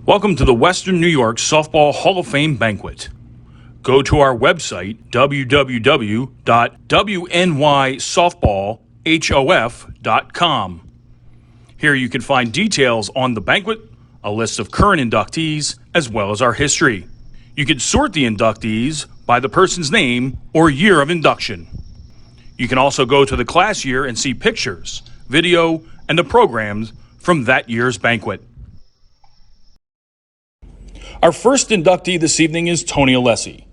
Welcome to the Western New York Softball Hall of Fame Banquet. Go to our website, www.wnysoftballhof.com. Here you can find details on the banquet, a list of current inductees, as well as our history. You can sort the inductees by the person's name or year of induction. You can also go to the class year and see pictures, video, and the programs from that year's banquet. Our first inductee this evening is Tony Alessi.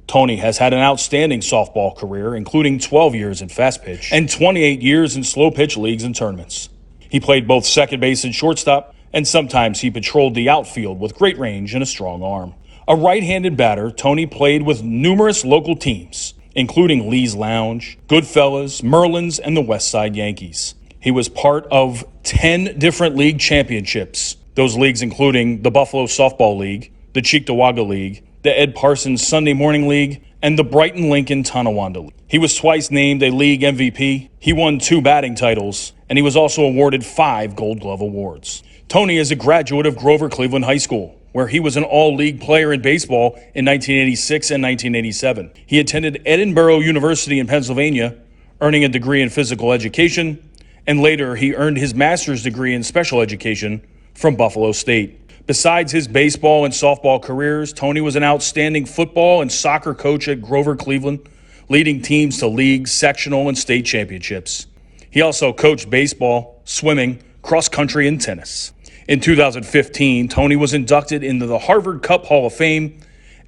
Tony has had an outstanding softball career, including 12 years in fast pitch and 28 years in slow pitch leagues and tournaments. He played both second base and shortstop, and sometimes he patrolled the outfield with great range and a strong arm. A right-handed batter, Tony played with numerous local teams, including Lee's Lounge, Goodfellas, Merlins, and the West Side Yankees. He was part of 10 different league championships, those leagues including the Buffalo Softball League, the Cheektowaga League, the Ed Parsons Sunday Morning League, and the Brighton-Lincoln Tonawanda League. He was twice named a league MVP, he won 2 batting titles, and he was also awarded 5 Gold Glove awards. Tony is a graduate of Grover Cleveland High School, where he was an all-league player in baseball in 1986 and 1987. He attended Edinburgh University in Pennsylvania, earning a degree in physical education, and later he earned his master's degree in special education from Buffalo State. Besides his baseball and softball careers, Tony was an outstanding football and soccer coach at Grover Cleveland, leading teams to league, sectional, and state championships. He also coached baseball, swimming, cross country, and tennis. In 2015, Tony was inducted into the Harvard Cup Hall of Fame,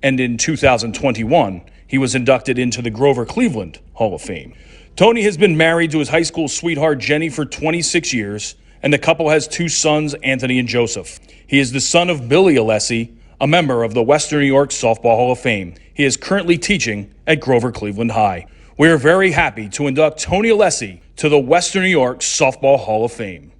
and in 2021, he was inducted into the Grover Cleveland Hall of Fame. Tony has been married to his high school sweetheart Jenny for 26 years, and the couple has 2 sons, Anthony and Joseph. He is the son of Billy Alessi, a member of the Western New York Softball Hall of Fame. He is currently teaching at Grover Cleveland High. We are very happy to induct Tony Alessi to the Western New York Softball Hall of Fame.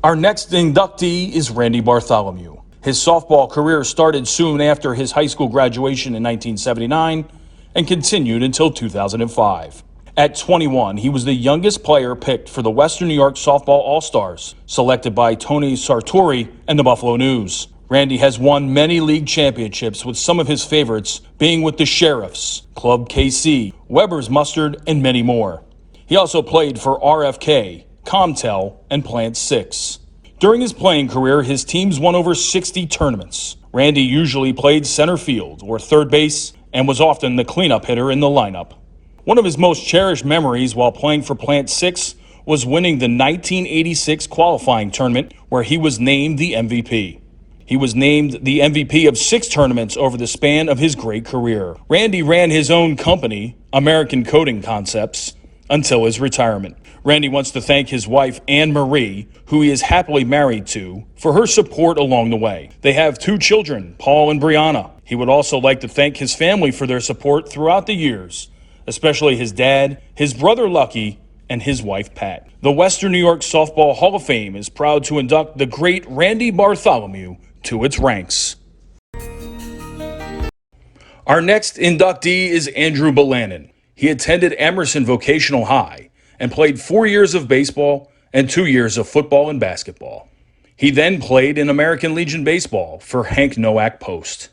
Our next inductee is Randy Bartholomew. His softball career started soon after his high school graduation in 1979 and continued until 2005. At 21, he was the youngest player picked for the Western New York Softball All-Stars, selected by Tony Sartori and the Buffalo News. Randy has won many league championships, with some of his favorites being with the Sheriffs, Club KC, Weber's Mustard, and many more. He also played for RFK, Comtel, and Plant 6. During his playing career, his teams won over 60 tournaments. Randy usually played center field or third base and was often the cleanup hitter in the lineup. One of his most cherished memories while playing for Plant 6 was winning the 1986 qualifying tournament, where he was named the MVP. He was named the MVP of 6 tournaments over the span of his great career. Randy ran his own company, American Coating Concepts, until his retirement. Randy wants to thank his wife, Anne Marie, who he is happily married to, for her support along the way. They have 2 children, Paul and Brianna. He would also like to thank his family for their support throughout the years, especially his dad, his brother Lucky, and his wife Pat. The Western New York Softball Hall of Fame is proud to induct the great Randy Bartholomew to its ranks. Our next inductee is Andrew Bellanin. He attended Emerson Vocational High and played 4 years of baseball and 2 years of football and basketball. He then played in American Legion Baseball for Hank Nowak Post.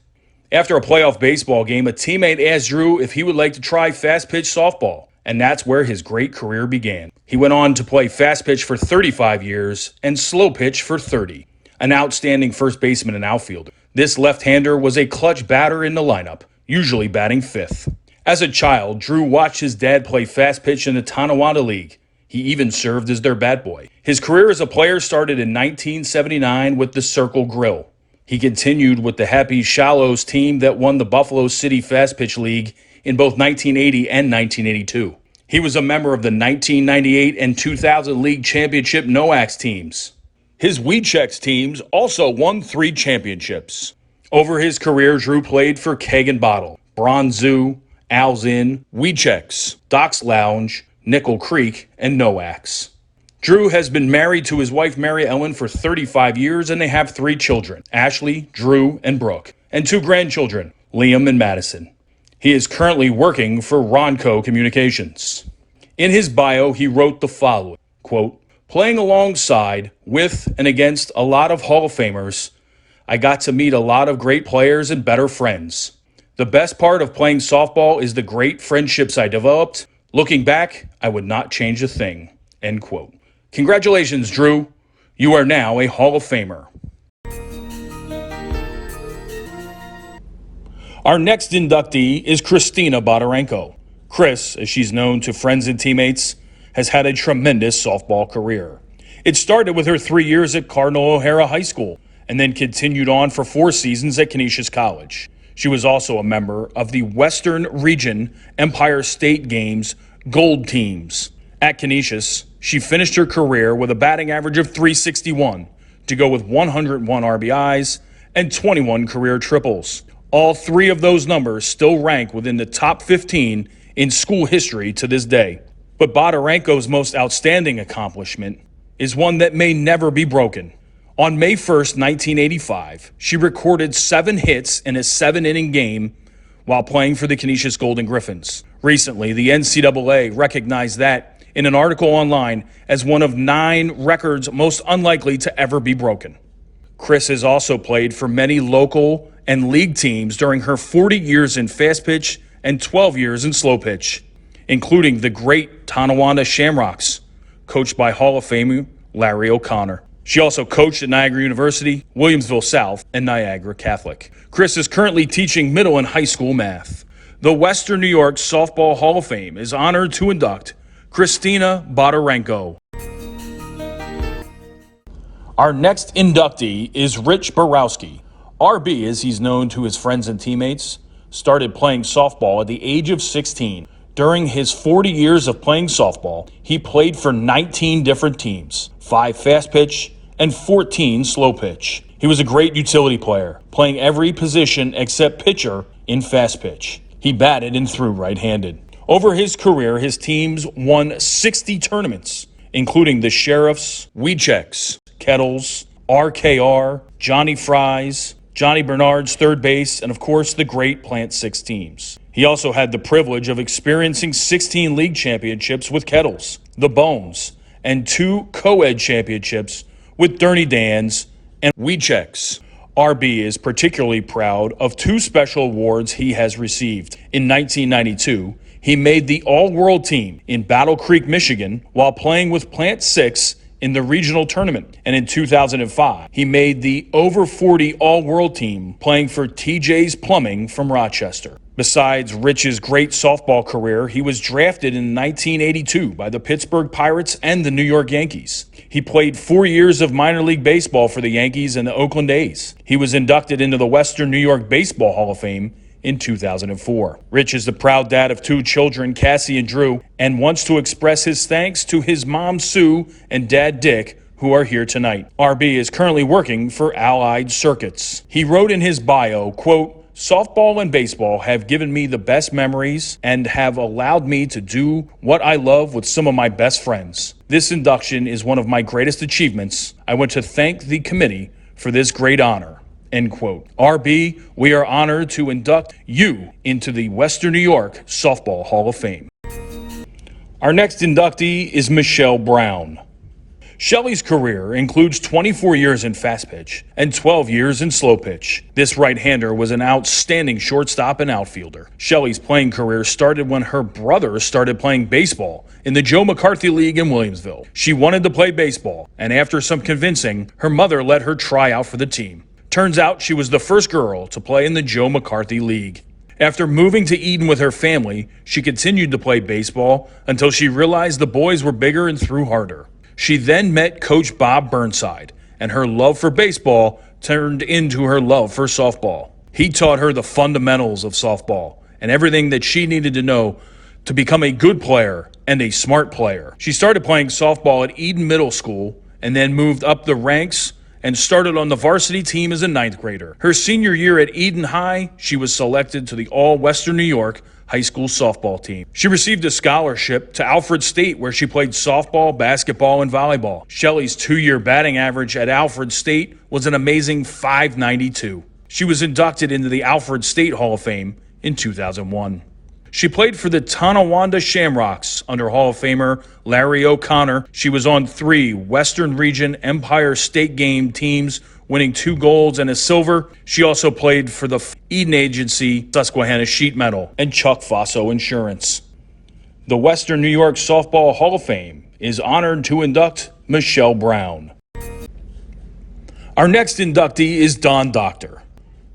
After a playoff baseball game, a teammate asked Drew if he would like to try fast-pitch softball, and that's where his great career began. He went on to play fast-pitch for 35 years and slow-pitch for 30, an outstanding first baseman and outfielder. This left-hander was a clutch batter in the lineup, usually batting 5th. As a child, Drew watched his dad play fast-pitch in the Tonawanda League. He even served as their bat boy. His career as a player started in 1979 with the Circle Grill. He continued with the Happy Shallows team that won the Buffalo City Fast Pitch League in both 1980 and 1982. He was a member of the 1998 and 2000 League Championship NOAX teams. His Weechecks teams also won 3 championships. Over his career, Drew played for Keg and Bottle, Bronze Zoo, Al's Inn, Weechecks, Doc's Lounge, Nickel Creek, and NOAX. Drew has been married to his wife Mary Ellen for 35 years, and they have 3 children, Ashley, Drew, and Brooke, and 2 grandchildren, Liam and Madison. He is currently working for Ronco Communications. In his bio, he wrote the following, quote, Playing alongside, with, and against a lot of Hall of Famers, I got to meet a lot of great players and better friends. The best part of playing softball is the great friendships I developed. Looking back, I would not change a thing. End quote. Congratulations, Drew. You are now a Hall of Famer. Our next inductee is Christina Batarenko. Chris, as she's known to friends and teammates, has had a tremendous softball career. It started with her 3 years at Cardinal O'Hara High School and then continued on for 4 seasons at Canisius College. She was also a member of the Western Region Empire State Games Gold Teams. At Canisius, she finished her career with a batting average of .361 to go with 101 RBIs and 21 career triples. All 3 of those numbers still rank within the top 15 in school history to this day. But Batarenko's most outstanding accomplishment is one that may never be broken. On May 1st, 1985, she recorded 7 hits in a 7-inning game while playing for the Canisius Golden Griffins. Recently, the NCAA recognized that in an article online as one of 9 records most unlikely to ever be broken. Chris has also played for many local and league teams during her 40 years in fast pitch and 12 years in slow pitch, including the great Tonawanda Shamrocks, coached by Hall of Famer Larry O'Connor. She also coached at Niagara University, Williamsville South, and Niagara Catholic. Chris is currently teaching middle and high school math. The Western New York Softball Hall of Fame is honored to induct Christina Batarenko. Our next inductee is Rich Borowski. RB, as he's known to his friends and teammates, started playing softball at the age of 16. During his 40 years of playing softball, he played for 19 different teams, 5 fast pitch, and 14 slow pitch. He was a great utility player, playing every position except pitcher in fast pitch. He batted and threw right-handed. Over his career, his teams won 60 tournaments, including the Sheriffs, Weechecks, Kettles, RKR, Johnny Fries, Johnny Bernard's third base, and of course the great Plant 6 teams. He also had the privilege of experiencing 16 league championships with Kettles, the Bones, and 2 co-ed championships with Derny Dans and Weechecks. RB is particularly proud of 2 special awards he has received. In 1992, he made the All-World team in Battle Creek, Michigan, while playing with Plant 6 in the regional tournament. And in 2005, he made the Over 40 All-World team playing for TJ's Plumbing from Rochester. Besides Rich's great softball career, he was drafted in 1982 by the Pittsburgh Pirates and the New York Yankees. He played 4 years of minor league baseball for the Yankees and the Oakland A's. He was inducted into the Western New York Baseball Hall of Fame in 2004. Rich is the proud dad of 2 children, Cassie and Drew, and wants to express his thanks to his mom, Sue, and dad, Dick, who are here tonight. RB is currently working for Allied Circuits. He wrote in his bio, quote, "Softball and baseball have given me the best memories and have allowed me to do what I love with some of my best friends. This induction is one of my greatest achievements. I want to thank the committee for this great honor." End quote. RB, we are honored to induct you into the Western New York Softball Hall of Fame. Our next inductee is Michelle Brown. Shelley's career includes 24 years in fast pitch and 12 years in slow pitch. This right-hander was an outstanding shortstop and outfielder. Shelley's playing career started when her brother started playing baseball in the Joe McCarthy League in Williamsville. She wanted to play baseball, and after some convincing, her mother let her try out for the team. Turns out she was the first girl to play in the Joe McCarthy League. After moving to Eden with her family, she continued to play baseball until she realized the boys were bigger and threw harder. She then met Coach Bob Burnside, and her love for baseball turned into her love for softball. He taught her the fundamentals of softball and everything that she needed to know to become a good player and a smart player. She started playing softball at Eden Middle School and then moved up the ranks and started on the varsity team as a 9th grader. Her senior year at Eden High, she was selected to the All-Western New York high school softball team. She received a scholarship to Alfred State, where she played softball, basketball, and volleyball. Shelley's 2-year batting average at Alfred State was an amazing .592. She was inducted into the Alfred State Hall of Fame in 2001. She played for the Tonawanda Shamrocks under Hall of Famer Larry O'Connor. She was on 3 Western Region Empire State Game teams, winning 2 golds and a silver. She also played for the Eden Agency, Susquehanna Sheet Metal, and Chuck Fosso Insurance. The Western New York Softball Hall of Fame is honored to induct Michelle Brown. Our next inductee is Don Doctor.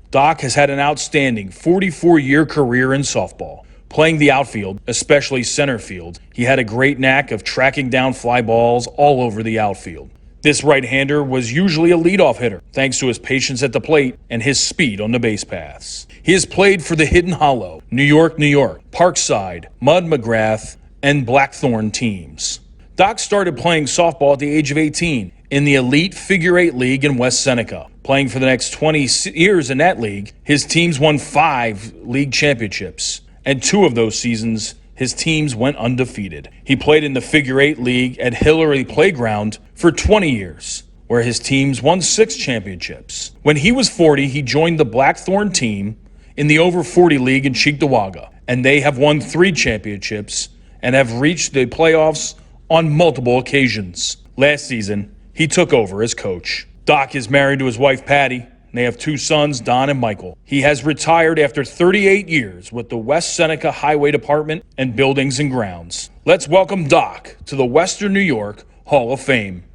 Doc has had an outstanding 44-year career in softball. Playing the outfield, especially center field, he had a great knack of tracking down fly balls all over the outfield. This right-hander was usually a leadoff hitter, thanks to his patience at the plate and his speed on the base paths. He has played for the Hidden Hollow, New York, Parkside, Mud McGrath, and Blackthorn teams. Doc started playing softball at the age of 18 in the Elite Figure 8 League in West Seneca. Playing for the next 20 years in that league, his teams won 5 league championships, and 2 of those seasons, his teams went undefeated. He played in the Figure 8 League at Hillary Playground for 20 years, where his teams won 6 championships. When he was 40, he joined the Blackthorn team in the Over 40 League in Cheektowaga, and they have won 3 championships and have reached the playoffs on multiple occasions. Last season, he took over as coach. Doc is married to his wife, Patty. They have 2 sons, Don and Michael. He has retired after 38 years with the West Seneca Highway Department and Buildings and Grounds. Let's welcome Doc to the Western New York Hall of Fame.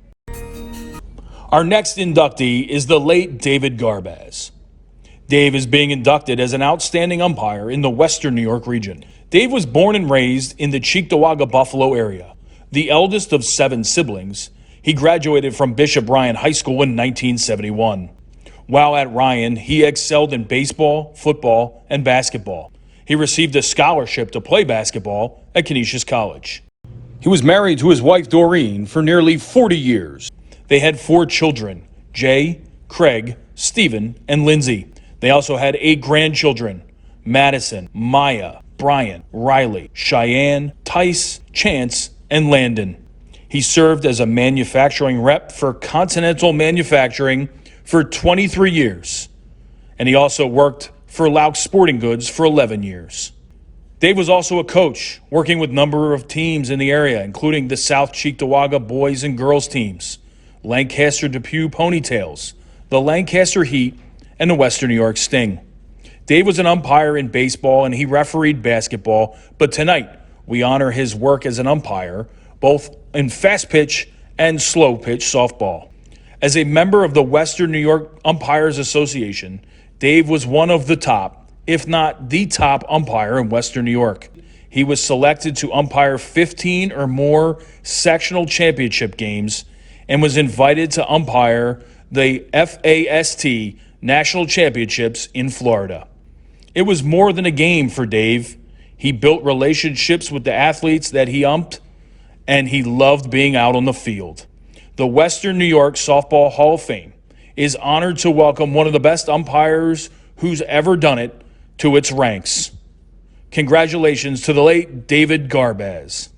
Our next inductee is the late David Garbaz. Dave is being inducted as an outstanding umpire in the Western New York region. Dave was born and raised in the Cheektowaga, Buffalo area. The eldest of 7 siblings, he graduated from Bishop Ryan High School in 1971. While at Ryan, he excelled in baseball, football, and basketball. He received a scholarship to play basketball at Canisius College. He was married to his wife, Doreen, for nearly 40 years. They had 4 children, Jay, Craig, Stephen, and Lindsay. They also had 8 grandchildren, Madison, Maya, Brian, Riley, Cheyenne, Tice, Chance, and Landon. He served as a manufacturing rep for Continental Manufacturing for 23 years, and he also worked for Lauk Sporting Goods for 11 years. Dave was also a coach, working with a number of teams in the area, including the South Cheektowaga boys and girls teams, Lancaster Depew Ponytails, the Lancaster Heat, and the Western New York Sting. Dave was an umpire in baseball and he refereed basketball, but tonight we honor his work as an umpire, both in fast pitch and slow pitch softball. As a member of the Western New York Umpires Association, Dave was one of the top, if not the top umpire in Western New York. He was selected to umpire 15 or more sectional championship games and was invited to umpire the FAST National Championships in Florida. It was more than a game for Dave. He built relationships with the athletes that he umped, and he loved being out on the field. The Western New York Softball Hall of Fame is honored to welcome one of the best umpires who's ever done it to its ranks. Congratulations to the late David Garbaz.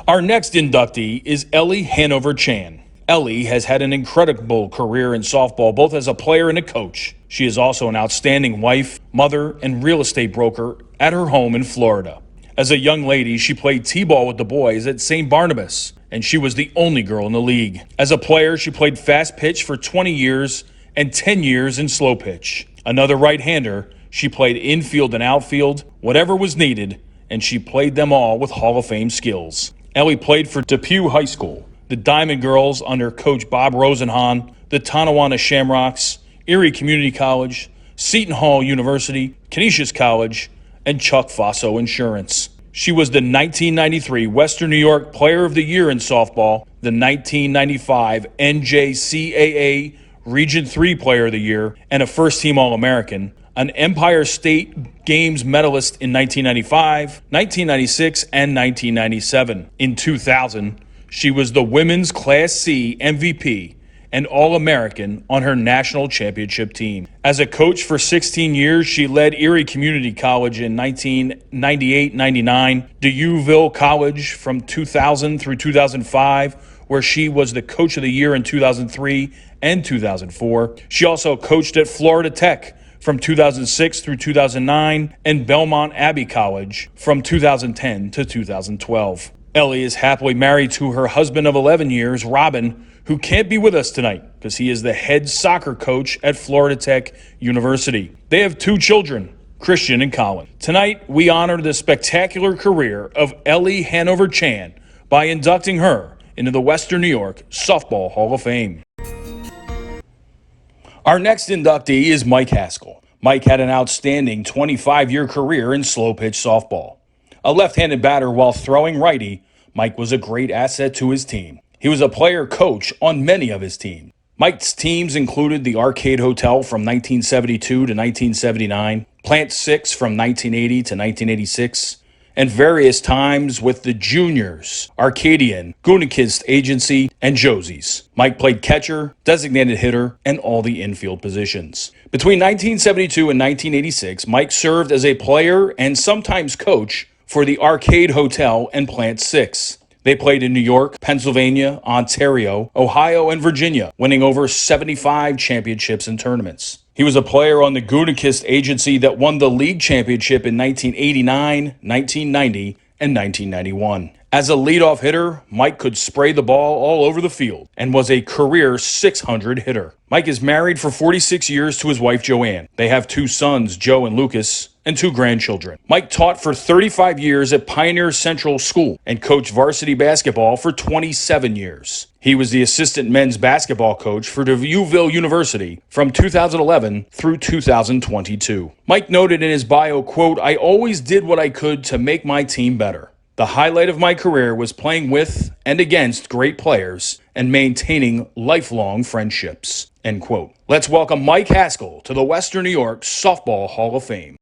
Our next inductee is Ellie Hanover Chan. Ellie has had an incredible career in softball, both as a player and a coach. She is also an outstanding wife, mother, and real estate broker at her home in Florida. As a young lady, she played t-ball with the boys at St. Barnabas, and she was the only girl in the league. As a player, she played fast pitch for 20 years and 10 years in slow pitch. Another right-hander, she played infield and outfield, whatever was needed, and she played them all with Hall of Fame skills. Ellie played for Depew High School, the Diamond Girls under Coach Bob Rosenhan, the Tonawanda Shamrocks, Erie Community College, Seton Hall University, Canisius College, and Chuck Fosso Insurance. She was the 1993 Western New York Player of the Year in softball, the 1995 NJCAA Region 3 Player of the Year, and a first-team All-American, an Empire State Games medalist in 1995, 1996, and 1997. In 2000, she was the Women's Class C MVP and All-American on her national championship team. As a coach for 16 years, she led Erie Community College in 1998-99, DeUville College from 2000 through 2005, where she was the Coach of the Year in 2003 and 2004. She also coached at Florida Tech from 2006 through 2009, and Belmont Abbey College from 2010 to 2012. Ellie is happily married to her husband of 11 years, Robin, who can't be with us tonight because he is the head soccer coach at Florida Tech University. They have 2 children, Christian and Colin. Tonight, we honor the spectacular career of Ellie Hanover Chan by inducting her into the Western New York Softball Hall of Fame. Our next inductee is Mike Haskell. Mike had an outstanding 25-year career in slow pitch softball. A left-handed batter while throwing righty, Mike was a great asset to his team. He was a player coach on many of his teams. Mike's teams included the Arcade Hotel from 1972 to 1979, Plant 6 from 1980 to 1986, and various times with the Juniors, Arcadian, Gunakist Agency, and Josie's. Mike played catcher, designated hitter, and all the infield positions. Between 1972 and 1986, Mike served as a player and sometimes coach for the Arcade Hotel and Plant 6. They played in New York, Pennsylvania, Ontario, Ohio, and Virginia, winning over 75 championships and tournaments. He was a player on the Gunakist Agency that won the league championship in 1989, 1990, and 1991. As a leadoff hitter, Mike could spray the ball all over the field and was a career 600 hitter. Mike is married for 46 years to his wife, Joanne. They have 2 sons, Joe and Lucas, and 2 grandchildren. Mike taught for 35 years at Pioneer Central School and coached varsity basketball for 27 years. He was the assistant men's basketball coach for Viewville University from 2011 through 2022. Mike noted in his bio, quote, "I always did what I could to make my team better. The highlight of my career was playing with and against great players and maintaining lifelong friendships," end quote. Let's welcome Mike Haskell to the Western New York Softball Hall of Fame.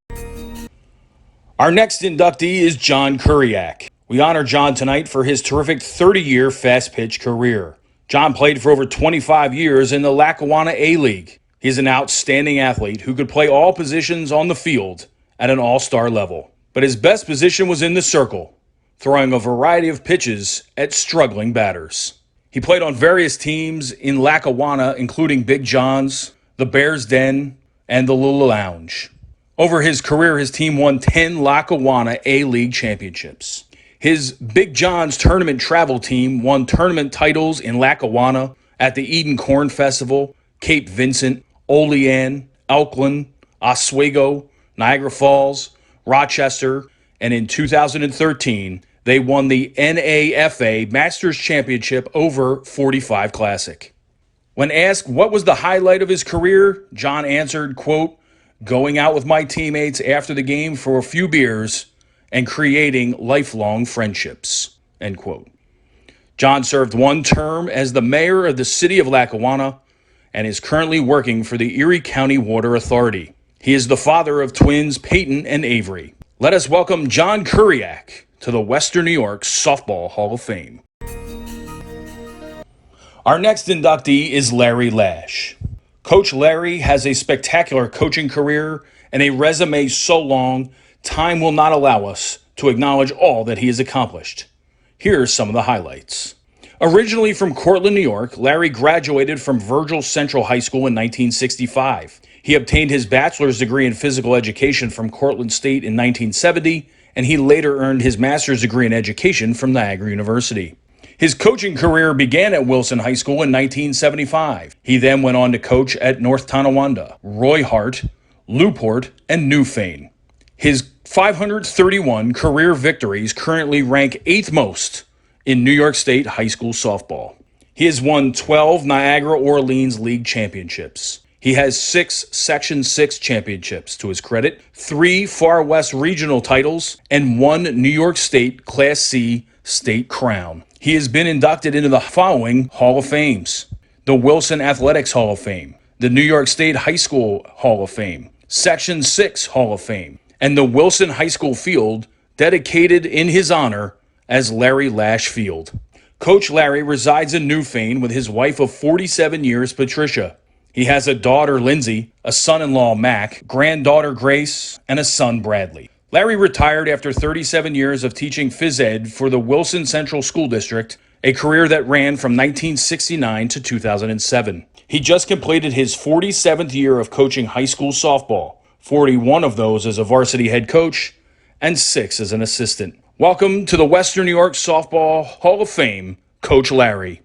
Our next inductee is John Kuriak. We honor John tonight for his terrific 30-year fast-pitch career. John played for over 25 years in the Lackawanna A-League. He's an outstanding athlete who could play all positions on the field at an all-star level. But his best position was in the circle, throwing a variety of pitches at struggling batters. He played on various teams in Lackawanna, including Big John's, the Bears Den, and the Lula Lounge. Over his career, his team won 10 Lackawanna A-League championships. His Big John's tournament travel team won tournament titles in Lackawanna, at the Eden Corn Festival, Cape Vincent, Olean, Elkland, Oswego, Niagara Falls, Rochester, and in 2013, they won the NAFA Masters Championship over 45 Classic. When asked what was the highlight of his career, John answered, quote, "Going out with my teammates after the game for a few beers and creating lifelong friendships," end quote. John served 1 term as the mayor of the city of Lackawanna and is currently working for the Erie County Water Authority. He is the father of twins Peyton and Avery. Let us welcome John Kuriak to the Western New York Softball Hall of Fame. Our next inductee is Larry Lash. Coach Larry has a spectacular coaching career and a resume so long, time will not allow us to acknowledge all that he has accomplished. Here are some of the highlights. Originally from Cortland, New York, Larry graduated from Virgil Central High School in 1965. He obtained his bachelor's degree in physical education from Cortland State in 1970, and he later earned his master's degree in education from Niagara University. His coaching career began at Wilson High School in 1975. He then went on to coach at North Tonawanda, Roy Hart, Newport, and Newfane. His 531 career victories currently rank 8th most in New York State high school softball. He has won 12 Niagara Orleans League championships. He has 6 Section 6 championships to his credit, 3 Far West regional titles, and 1 New York State Class C state crown. He has been inducted into the following Hall of Fames: the Wilson Athletics Hall of Fame, the New York State High School Hall of Fame, Section 6 Hall of Fame, and the Wilson High School Field, dedicated in his honor as Larry Lash Field. Coach Larry resides in Newfane with his wife of 47 years, Patricia. He has a daughter, Lindsay, a son-in-law, Mac, granddaughter, Grace, and a son, Bradley. Larry retired after 37 years of teaching phys ed for the Wilson Central School District, a career that ran from 1969 to 2007. He just completed his 47th year of coaching high school softball, 41 of those as a varsity head coach, and 6 as an assistant. Welcome to the Western New York Softball Hall of Fame, Coach Larry.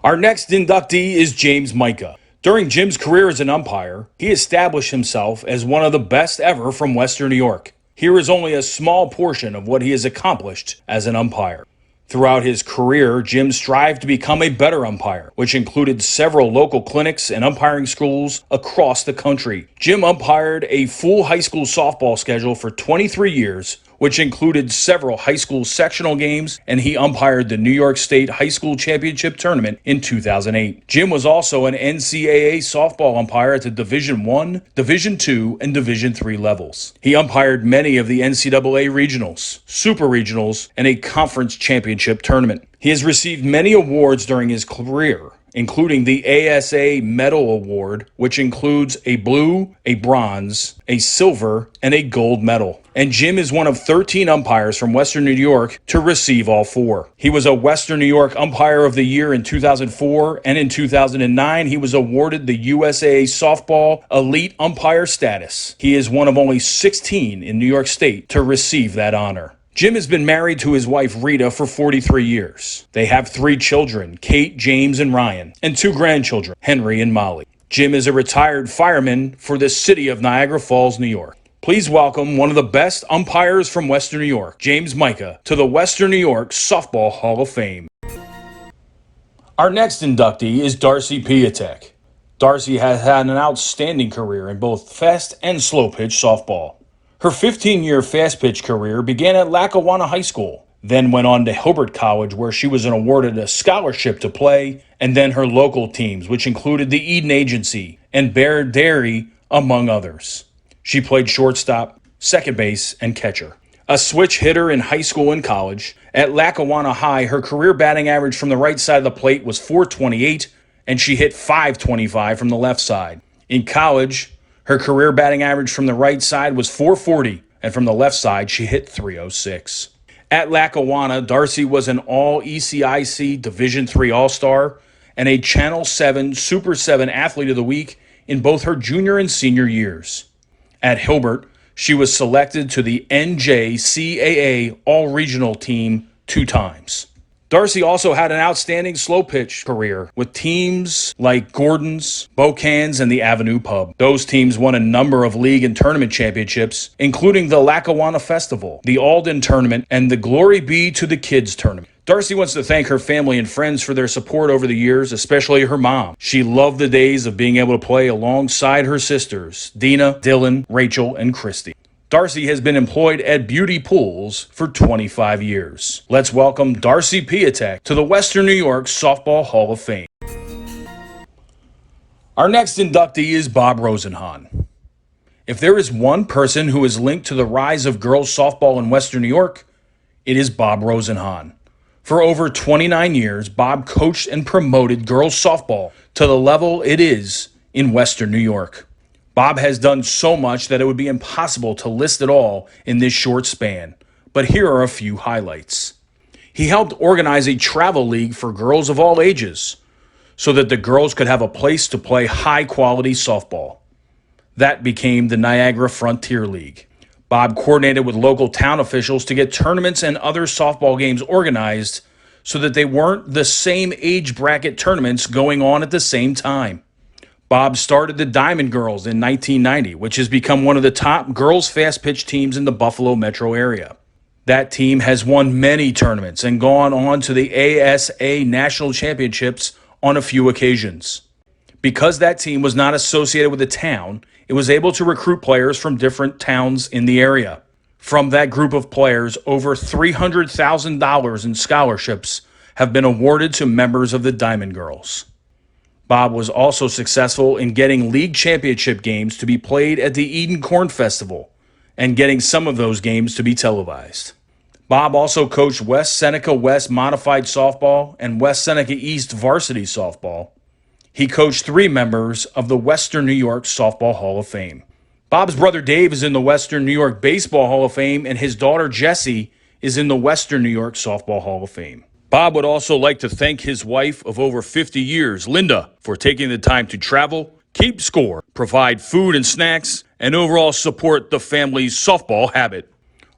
Our next inductee is James Micah. During Jim's career as an umpire, he established himself as one of the best ever from Western New York. Here is only a small portion of what he has accomplished as an umpire. Throughout his career, Jim strived to become a better umpire, which included several local clinics and umpiring schools across the country. Jim umpired a full high school softball schedule for 23 years, which included several high school sectional games, and he umpired the New York State High School Championship Tournament in 2008. Jim was also an NCAA softball umpire at the Division I, Division II, and Division III levels. He umpired many of the NCAA regionals, super regionals, and a conference championship tournament. He has received many awards during his career, including the ASA Medal Award, which includes a blue, a bronze, a silver, and a gold medal. And Jim is one of 13 umpires from Western New York to receive all 4. He was a Western New York Umpire of the Year in 2004, and in 2009 he was awarded the USAA Softball Elite Umpire status. He is one of only 16 in New York State to receive that honor. Jim has been married to his wife Rita for 43 years. They have 3 children, Kate, James, and Ryan, and 2 grandchildren, Henry and Molly. Jim is a retired fireman for the city of Niagara Falls, New York. Please welcome one of the best umpires from Western New York, James Micah, to the Western New York Softball Hall of Fame. Our next inductee is Darcy Piatek. Darcy has had an outstanding career in both fast and slow pitch softball. Her 15-year fast-pitch career began at Lackawanna High School, then went on to Hilbert College where she was awarded a scholarship to play, and then her local teams, which included the Eden Agency and Bear Dairy, among others. She played shortstop, second base, and catcher. A switch hitter in high school and college, at Lackawanna High, her career batting average from the right side of the plate was .428, and she hit .525 from the left side. In college, her career batting average from the right side was .440, and from the left side, she hit .306. At Lackawanna, Darcy was an All-ECIC Division III All-Star and a Channel 7 Super 7 Athlete of the Week in both her junior and senior years. At Hilbert, she was selected to the NJCAA All-Regional Team 2 times. Darcy also had an outstanding slow pitch career with teams like Gordon's, Bocan's, and the Avenue Pub. Those teams won a number of league and tournament championships, including the Lackawanna Festival, the Alden Tournament, and the Glory Be to the Kids Tournament. Darcy wants to thank her family and friends for their support over the years, especially her mom. She loved the days of being able to play alongside her sisters, Dina, Dylan, Rachel, and Christy. Darcy has been employed at Beauty Pools for 25 years. Let's welcome Darcy Piatek to the Western New York Softball Hall of Fame. Our next inductee is Bob Rosenhan. If there is one person who is linked to the rise of girls softball in Western New York, it is Bob Rosenhan. For over 29 years, Bob coached and promoted girls softball to the level it is in Western New York. Bob has done so much that it would be impossible to list it all in this short span, but here are a few highlights. He helped organize a travel league for girls of all ages so that the girls could have a place to play high-quality softball. That became the Niagara Frontier League. Bob coordinated with local town officials to get tournaments and other softball games organized so that they weren't the same age bracket tournaments going on at the same time. Bob started the Diamond Girls in 1990, which has become one of the top girls fast pitch teams in the Buffalo metro area. That team has won many tournaments and gone on to the ASA National Championships on a few occasions. Because that team was not associated with the town, it was able to recruit players from different towns in the area. From that group of players, over $300,000 in scholarships have been awarded to members of the Diamond Girls. Bob was also successful in getting league championship games to be played at the Eden Corn Festival and getting some of those games to be televised. Bob also coached West Seneca West Modified Softball and West Seneca East Varsity Softball. He coached 3 members of the Western New York Softball Hall of Fame. Bob's brother Dave is in the Western New York Baseball Hall of Fame, and his daughter Jessie is in the Western New York Softball Hall of Fame. Bob would also like to thank his wife of over 50 years, Linda, for taking the time to travel, keep score, provide food and snacks, and overall support the family's softball habit.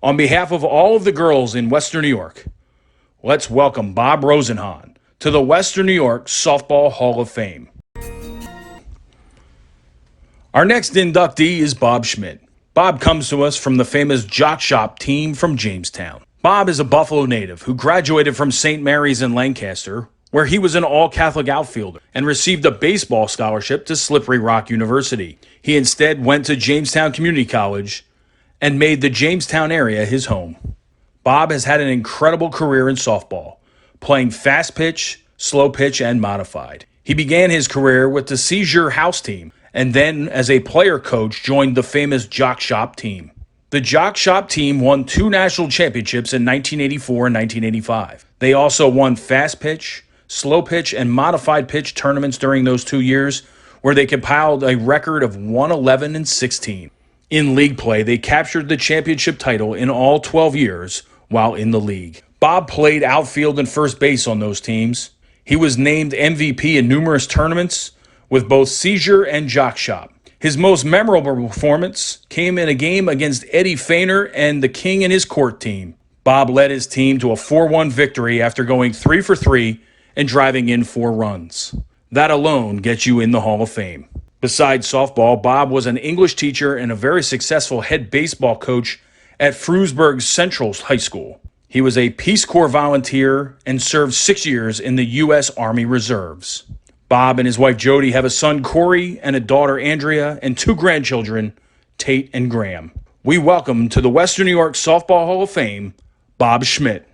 On behalf of all of the girls in Western New York, let's welcome Bob Rosenhan to the Western New York Softball Hall of Fame. Our next inductee is Bob Schmidt. Bob comes to us from the famous Jock Shop team from Jamestown. Bob is a Buffalo native who graduated from St. Mary's in Lancaster, where he was an all-Catholic outfielder and received a baseball scholarship to Slippery Rock University. He instead went to Jamestown Community College and made the Jamestown area his home. Bob has had an incredible career in softball, playing fast pitch, slow pitch, and modified. He began his career with the Seizure House team, and then as a player coach joined the famous Jock Shop team. The Jock Shop team won 2 national championships in 1984 and 1985. They also won fast pitch, slow pitch, and modified pitch tournaments during those 2 years, where they compiled a record of 111 and 16. In league play, they captured the championship title in all 12 years while in the league. Bob played outfield and first base on those teams. He was named MVP in numerous tournaments with both Seizure and Jock Shop. His most memorable performance came in a game against Eddie Feiner and the King and his court team. Bob led his team to a 4-1 victory after going 3 for 3 and driving in 4 runs. That alone gets you in the Hall of Fame. Besides softball, Bob was an English teacher and a very successful head baseball coach at Frewsburg Central High School. He was a Peace Corps volunteer and served 6 years in the U.S. Army Reserves. Bob and his wife Jody have a son, Corey, and a daughter, Andrea, and 2 grandchildren, Tate and Graham. We welcome to the Western New York Softball Hall of Fame, Bob Schmidt.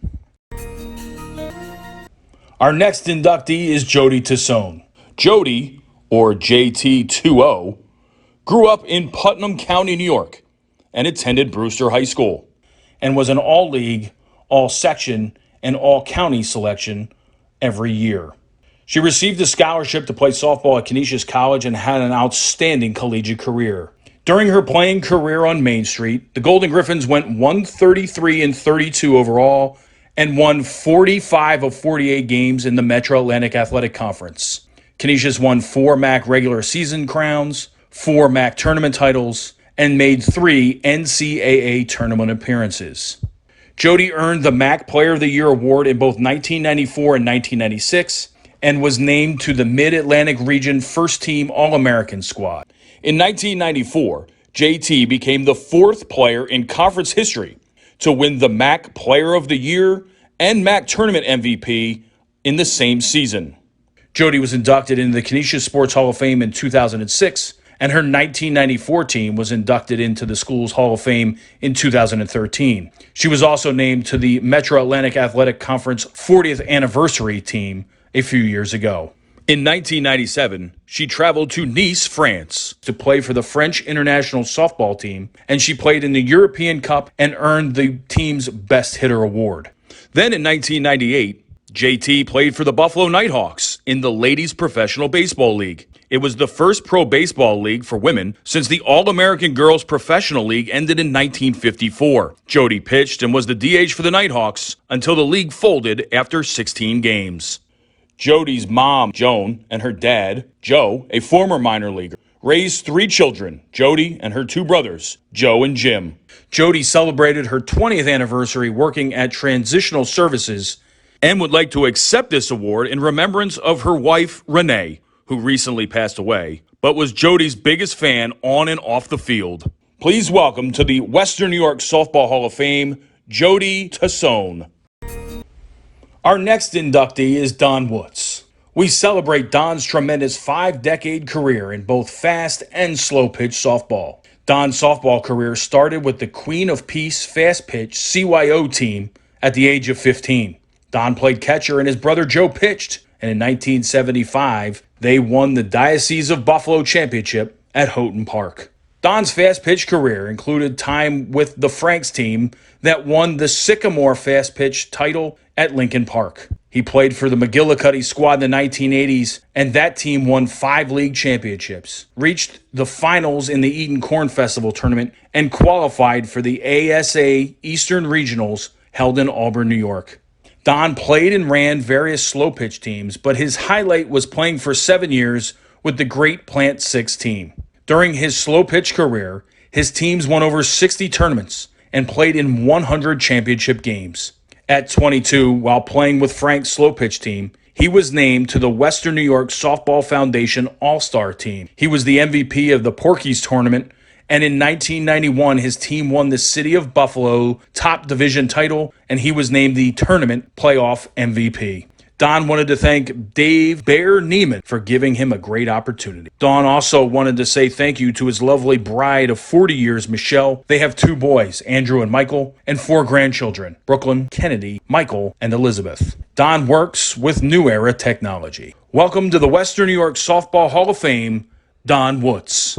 Our next inductee is Jody Tasone. Jody, or JT20, grew up in Putnam County, New York, and attended Brewster High School, and was an all-league, all-section, and all-county selection every year. She received a scholarship to play softball at Canisius College and had an outstanding collegiate career. During her playing career on Main Street, the Golden Griffins went 133 and 32 overall and won 45 of 48 games in the Metro Atlantic Athletic Conference. Canisius won 4 MAC regular season crowns, 4 MAC tournament titles, and made 3 NCAA tournament appearances. Jody earned the MAC Player of the Year award in both 1994 and 1996 and was named to the Mid-Atlantic Region First Team All-American squad. In 1994, JT became the 4th player in conference history to win the MAC Player of the Year and MAC Tournament MVP in the same season. Jody was inducted into the Canisius Sports Hall of Fame in 2006, and her 1994 team was inducted into the school's Hall of Fame in 2013. She was also named to the Metro Atlantic Athletic Conference 40th anniversary team a few years ago. In 1997, she traveled to Nice, France, to play for the French international softball team, and she played in the European Cup and earned the team's Best Hitter award. Then in 1998, JT played for the Buffalo Nighthawks in the Ladies Professional Baseball League. It was the first pro baseball league for women since the All-American Girls Professional League ended in 1954. Jody pitched and was the DH for the Nighthawks until the league folded after 16 games. Jody's mom, Joan, and her dad, Joe, a former minor leaguer, raised 3 children, Jody and her 2 brothers, Joe and Jim. Jody celebrated her 20th anniversary working at Transitional Services and would like to accept this award in remembrance of her wife, Renee, who recently passed away, but was Jody's biggest fan on and off the field. Please welcome to the Western New York Softball Hall of Fame, Jody Tasone. Our next inductee is Don Woods. We celebrate Don's tremendous 5-decade career in both fast and slow pitch softball. Don's softball career started with the Queen of Peace fast pitch CYO team at the age of 15. Don played catcher and his brother Joe pitched, and in 1975, they won the Diocese of Buffalo Championship at Houghton Park. Don's fast pitch career included time with the Franks team that won the Sycamore fast pitch title at Lincoln Park. He played for the McGillicuddy squad in the 1980s, and that team won 5 league championships, reached the finals in the Eaton Corn Festival tournament, and qualified for the ASA Eastern Regionals held in Auburn, New York. Don played and ran various slow pitch teams, but his highlight was playing for 7 years with the Great Plant 6 team. During his slow pitch career, his teams won over 60 tournaments and played in 100 championship games. At 22, while playing with Frank's slow pitch team, he was named to the Western New York Softball Foundation All-Star team. He was the MVP of the Porkies tournament, and in 1991, his team won the City of Buffalo top division title, and he was named the tournament playoff MVP. Don wanted to thank Dave Bear Neiman for giving him a great opportunity. Don also wanted to say thank you to his lovely bride of 40 years, Michelle. They have 2 boys, Andrew and Michael, and 4 grandchildren, Brooklyn, Kennedy, Michael, and Elizabeth. Don works with New Era Technology. Welcome to the Western New York Softball Hall of Fame, Don Woods.